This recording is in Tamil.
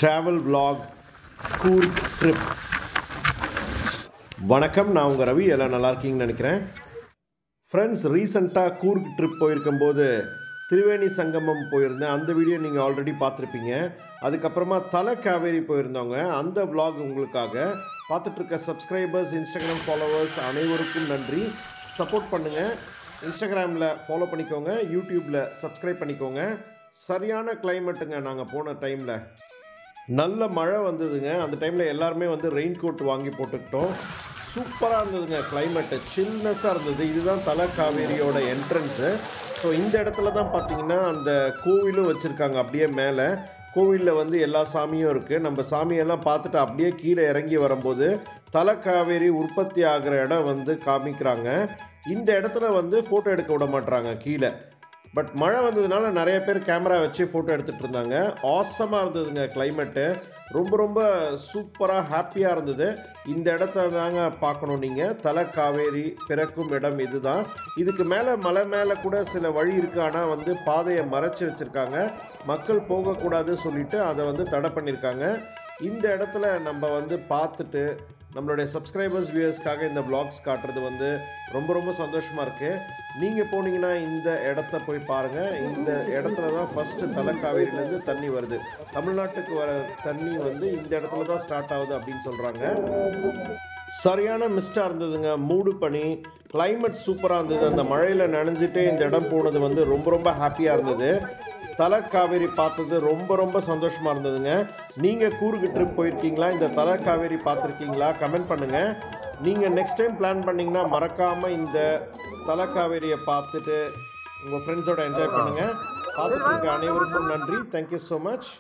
travel vlog Coorg trip. வணக்கம், நான் உங்கள் ரவி. எல்லாம் நல்லா இருக்கீங்கன்னு நினைக்கிறேன். ஃப்ரெண்ட்ஸ், ரீசெண்டாக கூர்க் ட்ரிப் போயிருக்கும்போது திரிவேணி சங்கமம் போயிருந்தேன். அந்த வீடியோ நீங்கள் ஆல்ரெடி பார்த்துருப்பீங்க. அதுக்கப்புறமா தலை காவேரி போயிருந்தவங்க, அந்த vlog உங்களுக்காக. பார்த்துட்ருக்க சப்ஸ்கிரைபர்ஸ், இன்ஸ்டாகிராம் ஃபாலோவர்ஸ் அனைவருக்கும் நன்றி. சப்போர்ட் பண்ணுங்கள். இன்ஸ்டாகிராமில் ஃபாலோ பண்ணிக்கோங்க, யூடியூப்பில் சப்ஸ்கிரைப் பண்ணிக்கோங்க. சரியான கிளைமேட்டுங்க. நாங்கள் போன டைமில் நல்ல மழை வந்ததுங்க. அந்த டைமில் எல்லாருமே ரெயின் கோட் வாங்கி போட்டுக்கிட்டோம். சூப்பராக இருந்ததுங்க. கிளைமேட்டு சில்னஸாக இருந்தது. இதுதான் தலை காவேரியோட என்ட்ரன்ஸு. ஸோ இந்த இடத்துல தான் பார்த்தீங்கன்னா அந்த கோவிலும் வச்சுருக்காங்க. அப்படியே மேலே கோவிலில் எல்லா சாமியும் இருக்குது. நம்ம சாமியெல்லாம் பார்த்துட்டு அப்படியே கீழே இறங்கி வரும்போது தலை காவேரி உற்பத்தி ஆகிற இடம் காமிக்கிறாங்க. இந்த இடத்துல ஃபோட்டோ எடுக்க விட மாட்டுறாங்க கீழே. பட் மழை வந்ததுனால நிறைய பேர் கேமரா வச்சு ஃபோட்டோ எடுத்துகிட்டு இருந்தாங்க. ஆசமாக இருந்ததுங்க கிளைமேட்டு. ரொம்ப சூப்பராக ஹாப்பியாக இருந்தது. இந்த இடத்த தாங்க பார்க்கணும் நீங்கள். தலை காவேரி பிறக்கும் இடம் இதுதான். இதுக்கு மேலே மலை மேலே கூட சில வழி இருக்குது. ஆனால் பாதையை மறைச்சி வச்சுருக்காங்க. மக்கள் போகக்கூடாது சொல்லிவிட்டு அதை தடை பண்ணியிருக்காங்க. இந்த இடத்துல நம்ம பார்த்துட்டு நம்மளுடைய சப்ஸ்கிரைபர்ஸ் வியூவர்ஸ்க்காக இந்த vlogs காட்டுறது ரொம்ப சந்தோஷமாக இருக்குது. நீங்கள் போனீங்கன்னா இந்த இடத்த போய் பாருங்கள். இந்த இடத்துல தான் ஃபஸ்ட்டு தலை காவேரியிலேருந்து தண்ணி வருது. தமிழ்நாட்டுக்கு வர தண்ணி இந்த இடத்துல தான் ஸ்டார்ட் ஆகுது அப்படின்னு சொல்கிறாங்க. சரியான மிஸ்டாக இருந்ததுங்க. மூடு பனி, கிளைமேட் சூப்பராக இருந்தது. அந்த மழையில் நனைஞ்சிட்டே இந்த இடம் போனது ரொம்ப ஹாப்பியாக இருந்தது. தலை காவேரி பார்த்தது ரொம்ப சந்தோஷமாக இருந்ததுங்க. நீங்கள் கூர்க் ட்ரிப் போயிருக்கீங்களா? இந்த தலை காவேரி பார்த்துருக்கீங்களா? கமெண்ட் பண்ணுங்கள். நீங்கள் நெக்ஸ்ட் டைம் பிளான் பண்ணிங்கன்னா மறக்காமல் இந்த தலை காவேரியை பார்த்துட்டு உங்கள் ஃப்ரெண்ட்ஸோட என்ஜாய் பண்ணுங்கள். பார்த்துட்டு இருக்க அனைவருக்கும் நன்றி. Thank you so much.